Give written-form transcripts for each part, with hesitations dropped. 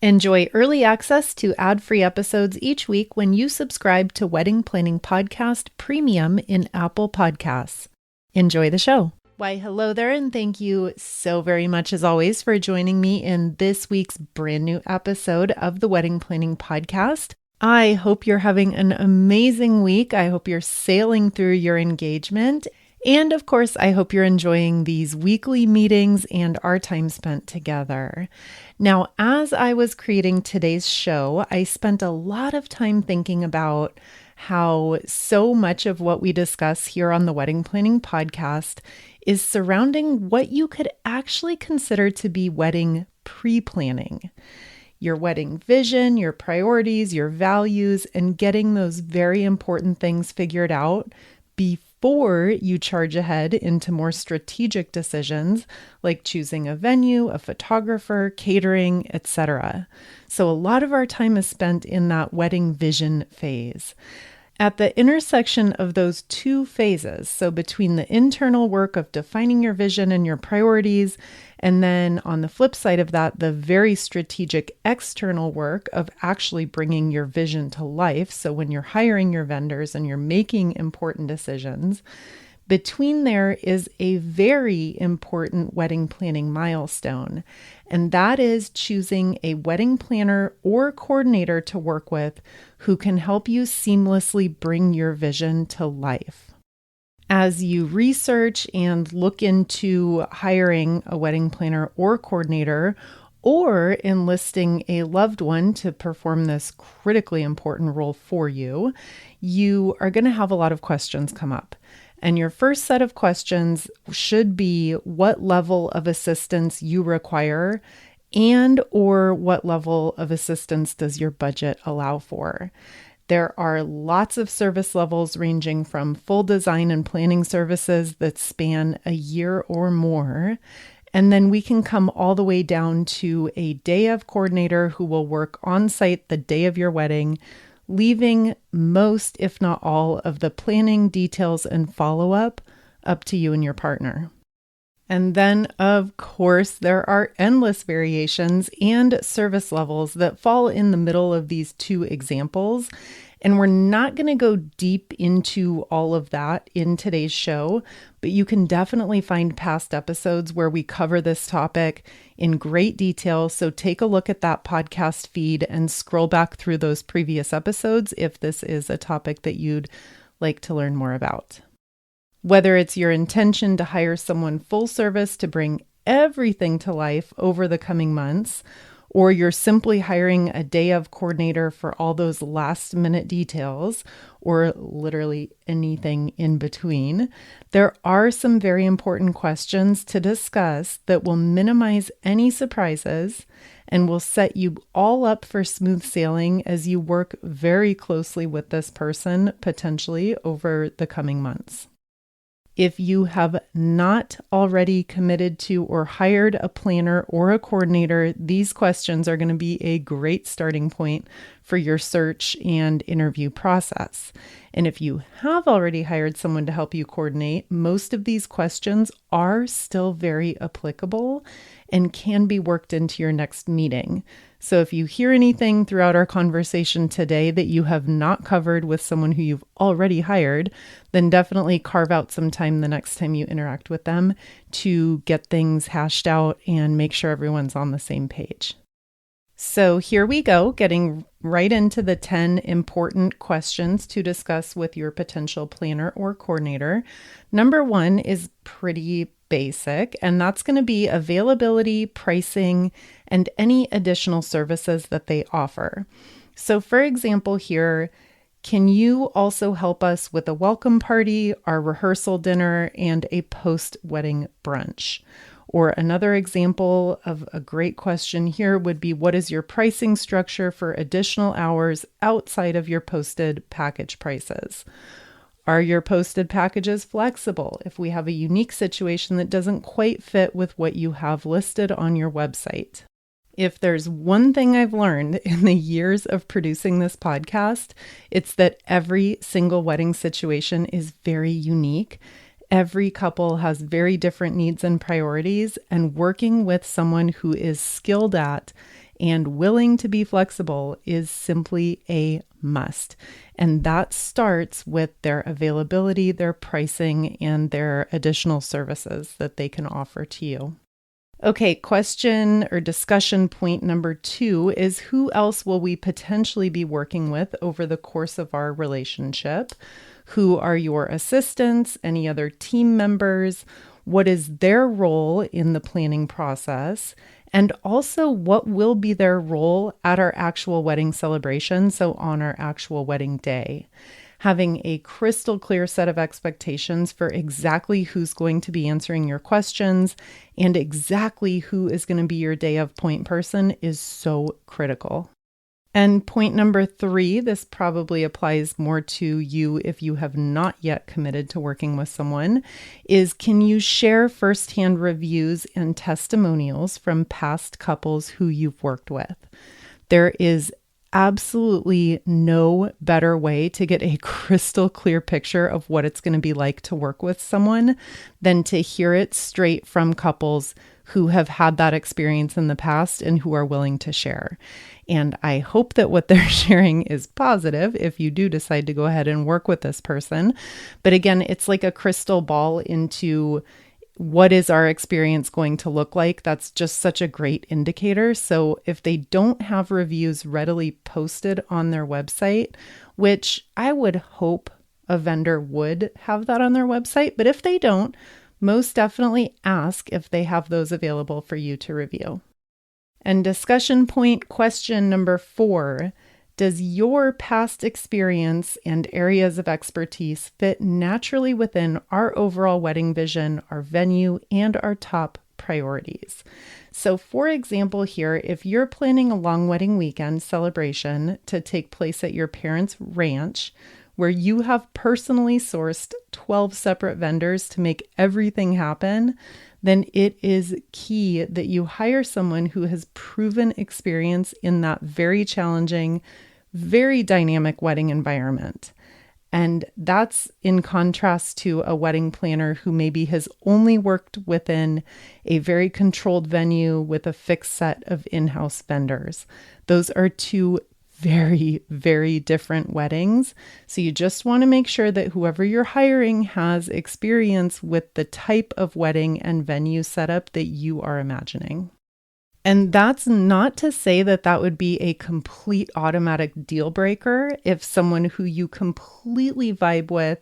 Enjoy early access to ad-free episodes each week when you subscribe to Wedding Planning Podcast Premium in Apple Podcasts. Enjoy the show. Why, hello there, and thank you so very much, as always, for joining me in this week's brand new episode of the Wedding Planning Podcast. I hope you're having an amazing week. I hope you're sailing through your engagement. And of course, I hope you're enjoying these weekly meetings and our time spent together. Now, as I was creating today's show, I spent a lot of time thinking about how so much of what we discuss here on the Wedding Planning Podcast is surrounding what you could actually consider to be wedding pre-planning. Your wedding vision, your priorities, your values, and getting those very important things figured out before you charge ahead into more strategic decisions like choosing a venue, a photographer, catering, etc. So a lot of our time is spent in that wedding vision phase. At the intersection of those two phases, so between the internal work of defining your vision and your priorities, and then on the flip side of that, the very strategic external work of actually bringing your vision to life. So when you're hiring your vendors and you're making important decisions, between there is a very important wedding planning milestone, and that is choosing a wedding planner or coordinator to work with who can help you seamlessly bring your vision to life. As you research and look into hiring a wedding planner or coordinator, or enlisting a loved one to perform this critically important role for you, you are going to have a lot of questions come up. And your first set of questions should be what level of assistance you require and or what level of assistance does your budget allow for. There are lots of service levels ranging from full design and planning services that span a year or more. And then we can come all the way down to a day of coordinator who will work on site the day of your wedding, leaving most, if not all, of the planning details and follow-up up to you and your partner. And then, of course, there are endless variations and service levels that fall in the middle of these two examples. And we're not going to go deep into all of that in today's show, but you can definitely find past episodes where we cover this topic in great detail. So take a look at that podcast feed and scroll back through those previous episodes if this is a topic that you'd like to learn more about. Whether it's your intention to hire someone full service to bring everything to life over the coming months, or you're simply hiring a day of coordinator for all those last minute details, or literally anything in between, there are some very important questions to discuss that will minimize any surprises and will set you all up for smooth sailing as you work very closely with this person, potentially over the coming months. If you have not already committed to or hired a planner or a coordinator, these questions are going to be a great starting point for your search and interview process. And if you have already hired someone to help you coordinate, most of these questions are still very applicable and can be worked into your next meeting. So if you hear anything throughout our conversation today that you have not covered with someone who you've already hired, then definitely carve out some time the next time you interact with them to get things hashed out and make sure everyone's on the same page. So here we go, getting right into the 10 important questions to discuss with your potential planner or coordinator. Number 1 is pretty basic, and that's going to be availability, pricing, and any additional services that they offer. So for example here, can you also help us with a welcome party, our rehearsal dinner, and a post-wedding brunch? Or another example of a great question here would be, what is your pricing structure for additional hours outside of your posted package prices? Are your posted packages flexible if we have a unique situation that doesn't quite fit with what you have listed on your website? If there's one thing I've learned in the years of producing this podcast, it's that every single wedding situation is very unique. Every couple has very different needs and priorities, and working with someone who is skilled at and willing to be flexible is simply a must. And that starts with their availability, their pricing, and their additional services that they can offer to you. Okay, question or discussion point number 2 is who else will we potentially be working with over the course of our relationship? Who are your assistants? Any other team members? What is their role in the planning process? And also, what will be their role at our actual wedding celebration, so on our actual wedding day? Having a crystal clear set of expectations for exactly who's going to be answering your questions and exactly who is going to be your day of point person is so critical. And point number 3, this probably applies more to you if you have not yet committed to working with someone, is can you share firsthand reviews and testimonials from past couples who you've worked with? There is absolutely no better way to get a crystal clear picture of what it's going to be like to work with someone than to hear it straight from couples who have had that experience in the past and who are willing to share. And I hope that what they're sharing is positive if you do decide to go ahead and work with this person. But again, it's like a crystal ball into what is our experience going to look like? That's just such a great indicator. So if they don't have reviews readily posted on their website, which I would hope a vendor would have that on their website, but if they don't, most definitely ask if they have those available for you to review. And discussion point question number 4, does your past experience and areas of expertise fit naturally within our overall wedding vision, our venue, and our top priorities? So for example here, if you're planning a long wedding weekend celebration to take place at your parents' ranch, where you have personally sourced 12 separate vendors to make everything happen, then it is key that you hire someone who has proven experience in that very challenging, very dynamic wedding environment. And that's in contrast to a wedding planner who maybe has only worked within a very controlled venue with a fixed set of in-house vendors. Those are two very, very different weddings. So you just want to make sure that whoever you're hiring has experience with the type of wedding and venue setup that you are imagining. And that's not to say that that would be a complete automatic deal breaker if someone who you completely vibe with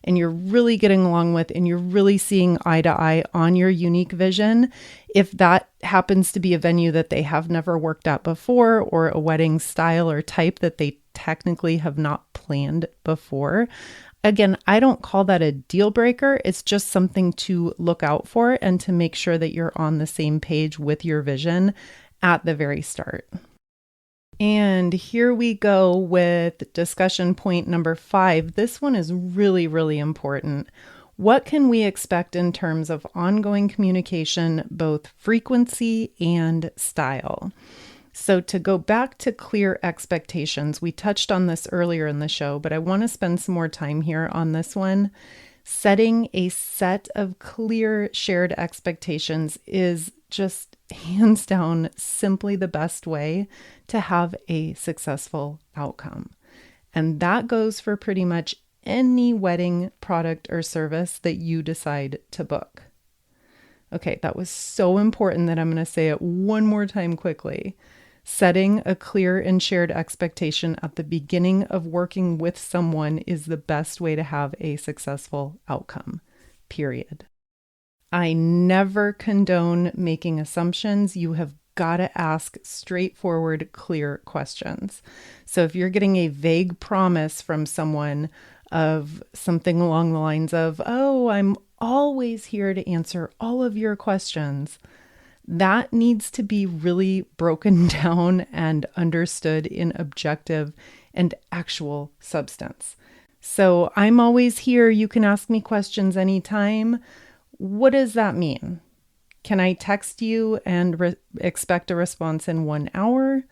and you're really getting along with and you're really seeing eye to eye on your unique vision, if that happens to be a venue that they have never worked at before or a wedding style or type that they technically have not planned before. Again, I don't call that a deal breaker. It's just something to look out for and to make sure that you're on the same page with your vision at the very start. And here we go with discussion point number 5. This one is really, really important. What can we expect in terms of ongoing communication, both frequency and style? So to go back to clear expectations, we touched on this earlier in the show, but I want to spend some more time here on this one. Setting a set of clear shared expectations is just hands down simply the best way to have a successful outcome. And that goes for pretty much any wedding product or service that you decide to book. Okay, that was so important that I'm going to say it one more time quickly. Setting a clear and shared expectation at the beginning of working with someone is the best way to have a successful outcome, period. I never condone making assumptions. You have got to ask straightforward, clear questions. So if you're getting a vague promise from someone of something along the lines of, oh, I'm always here to answer all of your questions, that needs to be really broken down and understood in objective and actual substance. So I'm always here. You can ask me questions anytime. What does that mean? Can I text you and expect a response in 1 hour?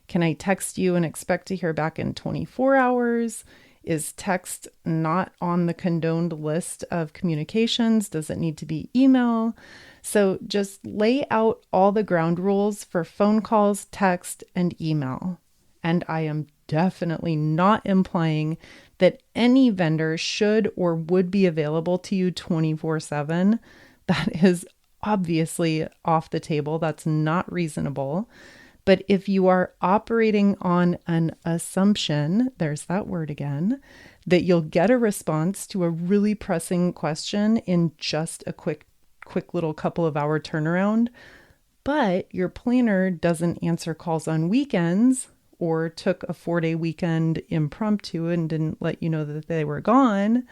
Can I text you and expect to hear back in 24 hours? Is text not on the condoned list of communications? Does it need to be email? So just lay out all the ground rules for phone calls, text, and email. And I am definitely not implying that any vendor should or would be available to you 24/7. That is obviously off the table. That's not reasonable. But if you are operating on an assumption, there's that word again, that you'll get a response to a really pressing question in just a quick little couple of hour turnaround, but your planner doesn't answer calls on weekends or took a 4-day weekend impromptu and didn't let you know that they were gone,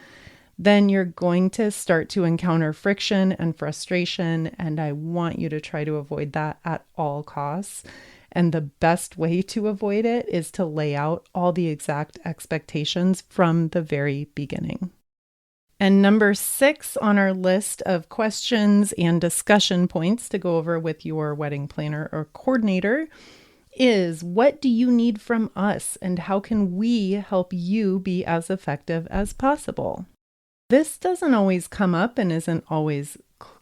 then you're going to start to encounter friction and frustration. And I want you to try to avoid that at all costs. And the best way to avoid it is to lay out all the exact expectations from the very beginning. And number 6 on our list of questions and discussion points to go over with your wedding planner or coordinator is, what do you need from us and how can we help you be as effective as possible? This doesn't always come up and isn't always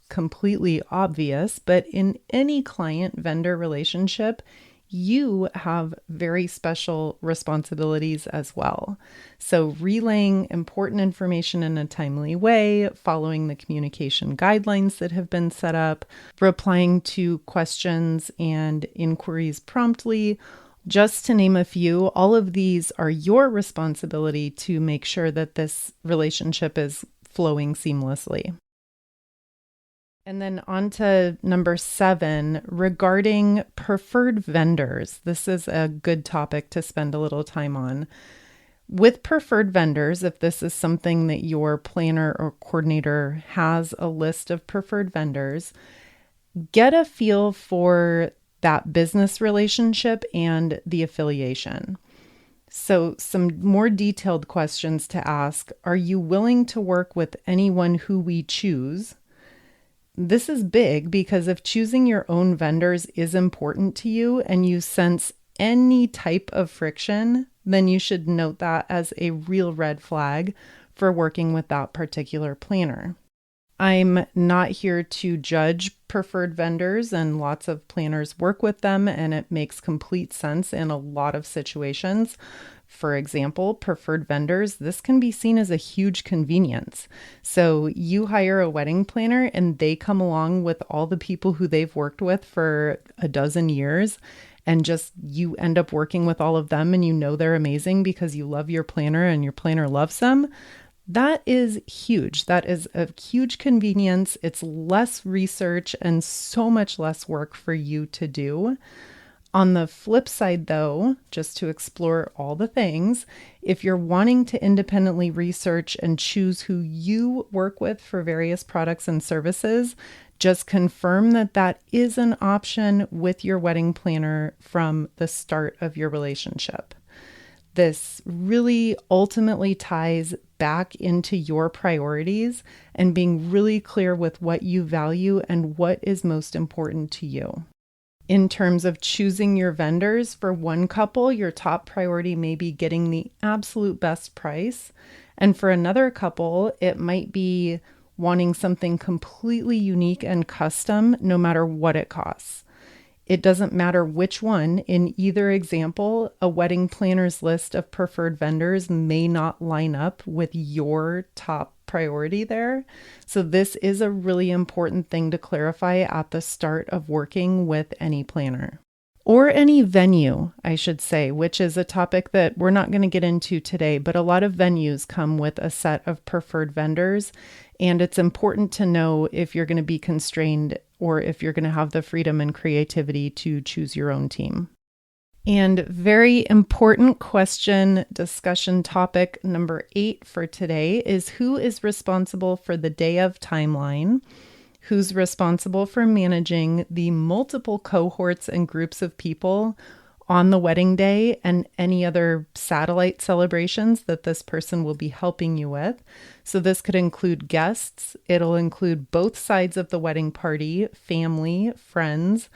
completely obvious, but in any client-vendor relationship, you have very special responsibilities as well. So relaying important information in a timely way, following the communication guidelines that have been set up, replying to questions and inquiries promptly, just to name a few, all of these are your responsibility to make sure that this relationship is flowing seamlessly. And then on to number 7, regarding preferred vendors. This is a good topic to spend a little time on. With preferred vendors, if this is something that your planner or coordinator has a list of preferred vendors, get a feel for that business relationship and the affiliation. So some more detailed questions to ask. Are you willing to work with anyone who we choose? This is big because if choosing your own vendors is important to you and you sense any type of friction, then you should note that as a real red flag for working with that particular planner. I'm not here to judge preferred vendors, and lots of planners work with them, and it makes complete sense in a lot of situations. For example, preferred vendors, this can be seen as a huge convenience. So you hire a wedding planner and they come along with all the people who they've worked with for a dozen years, and just you end up working with all of them and you know they're amazing because you love your planner and your planner loves them. That is huge. That is a huge convenience. It's less research and so much less work for you to do. On the flip side, though, just to explore all the things, if you're wanting to independently research and choose who you work with for various products and services, just confirm that that is an option with your wedding planner from the start of your relationship. This really ultimately ties back into your priorities and being really clear with what you value and what is most important to you. In terms of choosing your vendors, for one couple, your top priority may be getting the absolute best price. And for another couple, it might be wanting something completely unique and custom, no matter what it costs. It doesn't matter which one. In either example, a wedding planner's list of preferred vendors may not line up with your top priority there. So this is a really important thing to clarify at the start of working with any planner. Or any venue, I should say, which is a topic that we're not going to get into today, but a lot of venues come with a set of preferred vendors, and it's important to know if you're going to be constrained or if you're going to have the freedom and creativity to choose your own team. And very important question, discussion topic number 8 for today is, who is responsible for the day of timeline? Who's responsible for managing the multiple cohorts and groups of people on the wedding day and any other satellite celebrations that this person will be helping you with? So this could include guests. It'll include both sides of the wedding party, family, friends,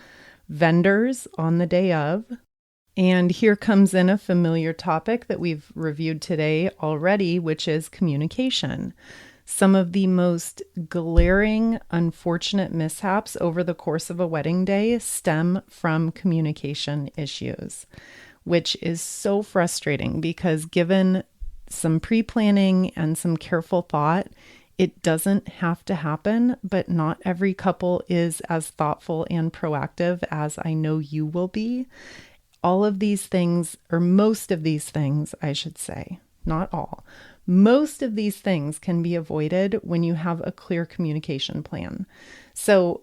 vendors on the day of. And here comes in a familiar topic that we've reviewed today already, which is communication. Some of the most glaring, unfortunate mishaps over the course of a wedding day stem from communication issues, which is so frustrating because given some pre-planning and some careful thought, it doesn't have to happen, but not every couple is as thoughtful and proactive as I know you will be. All of these things, or most of these things, I should say, not all, most of these things can be avoided when you have a clear communication plan. So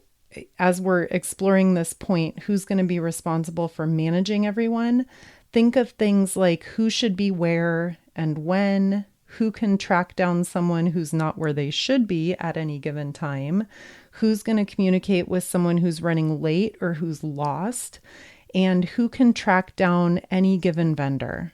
as we're exploring this point, who's going to be responsible for managing everyone? Think of things like who should be where and when, who can track down someone who's not where they should be at any given time, who's going to communicate with someone who's running late or who's lost, and who can track down any given vendor.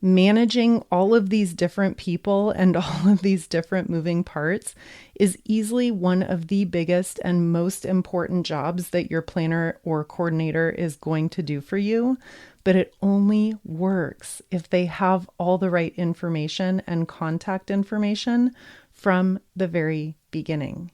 Managing all of these different people and all of these different moving parts is easily one of the biggest and most important jobs that your planner or coordinator is going to do for you, but it only works if they have all the right information and contact information from the very beginning.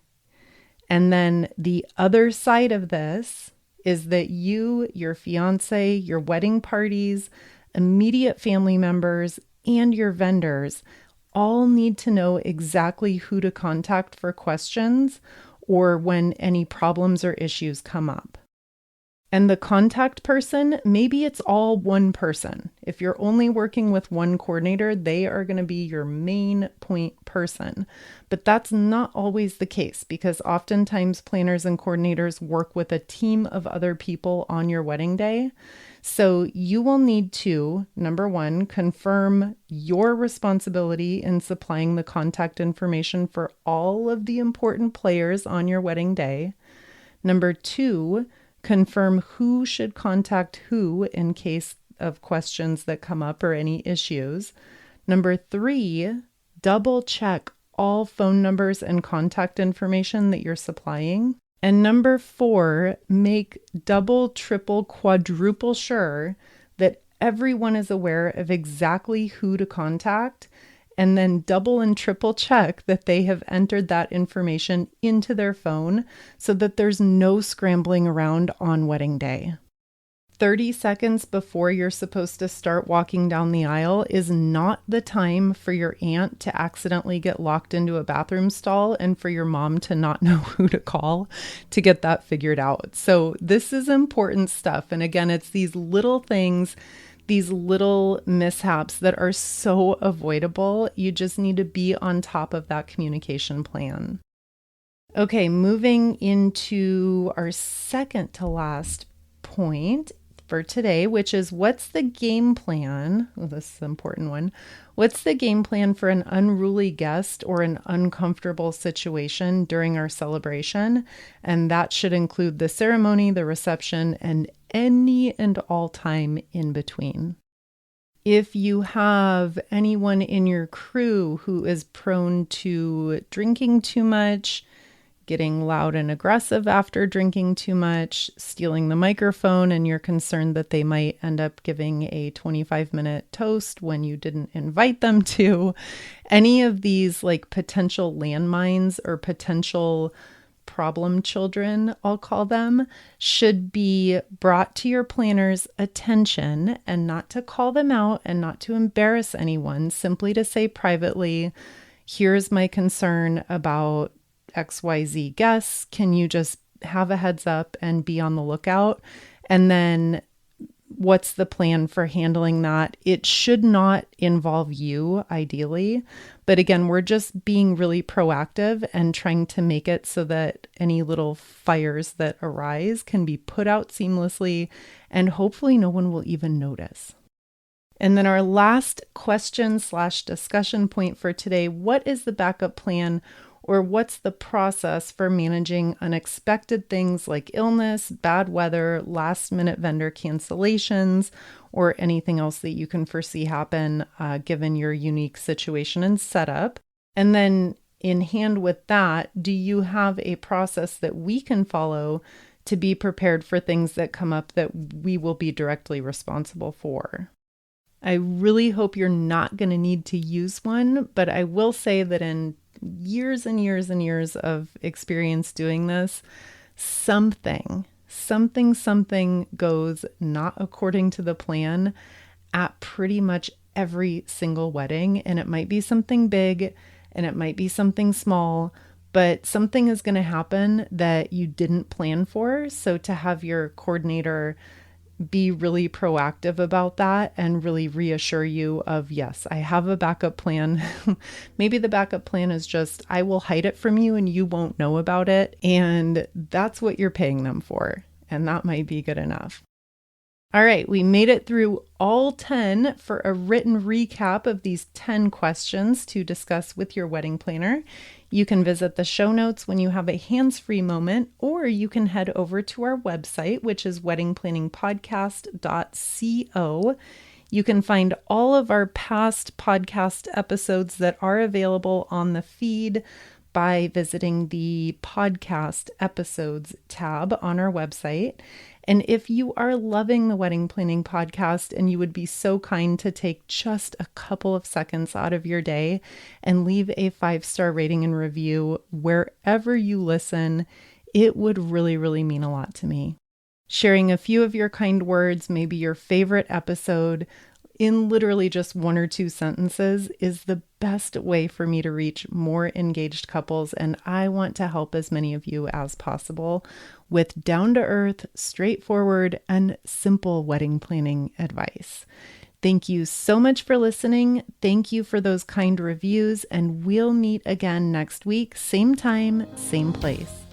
And then the other side of this is that you, your fiance, your wedding parties, immediate family members, and your vendors all need to know exactly who to contact for questions or when any problems or issues come up. And the contact person, maybe it's all one person. If you're only working with one coordinator, they are going to be your main point person. But that's not always the case because oftentimes planners and coordinators work with a team of other people on your wedding day. So you will need to, number one, confirm your responsibility in supplying the contact information for all of the important players on your wedding day. Number two, confirm who should contact who in case of questions that come up or any issues. Number three, double check all phone numbers and contact information that you're supplying. And number four, make double, triple, quadruple sure that everyone is aware of exactly who to contact, and then double and triple check that they have entered that information into their phone so that there's no scrambling around on wedding day. 30 seconds before you're supposed to start walking down the aisle is not the time for your aunt to accidentally get locked into a bathroom stall and for your mom to not know who to call to get that figured out. So this is important stuff. And again, it's these little things, these little mishaps that are so avoidable. You just need to be on top of that communication plan. Okay, moving into our second to last point for today, which is what's the game plan? Oh, this is an important one. What's the game plan for an unruly guest or an uncomfortable situation during our celebration? And that should include the ceremony, the reception, and any and all time in between. If you have anyone in your crew who is prone to drinking too much, getting loud and aggressive after drinking too much, stealing the microphone, and you're concerned that they might end up giving a 25-minute toast when you didn't invite them to, any of these like potential landmines or potential problem children, I'll call them, should be brought to your planner's attention, and not to call them out and not to embarrass anyone, simply to say privately, here's my concern about XYZ guests. Can you just have a heads up and be on the lookout? And then what's the plan for handling that? It should not involve you, ideally. But again, we're just being really proactive and trying to make it so that any little fires that arise can be put out seamlessly, and hopefully no one will even notice. And then our last question/discussion point for today, what is the backup plan, or what's the process for managing unexpected things like illness, bad weather, last-minute vendor cancellations, or anything else that you can foresee happen given your unique situation and setup? And then in hand with that, do you have a process that we can follow to be prepared for things that come up that we will be directly responsible for. I really hope you're not going to need to use one, but I will say that in years and years and years of experience doing this, something goes not according to the plan at pretty much every single wedding. And it might be something big and it might be something small, but something is going to happen that you didn't plan for. So to have your coordinator be really proactive about that and really reassure you of, yes, I have a backup plan. Maybe the backup plan is just, I will hide it from you and you won't know about it. And that's what you're paying them for. And that might be good enough. All right, we made it through all 10 for a written recap of these 10 questions to discuss with your wedding planner. You can visit the show notes when you have a hands-free moment, or you can head over to our website, which is weddingplanningpodcast.co. You can find all of our past podcast episodes that are available on the feed by visiting the podcast episodes tab on our website. And if you are loving the Wedding Planning Podcast and you would be so kind to take just a couple of seconds out of your day and leave a 5-star rating and review wherever you listen, it would really, really mean a lot to me. Sharing a few of your kind words, maybe your favorite episode, in literally just 1 or 2 sentences is the best way for me to reach more engaged couples. And I want to help as many of you as possible with down-to-earth, straightforward, and simple wedding planning advice. Thank you so much for listening. Thank you for those kind reviews, and we'll meet again next week, same time, same place.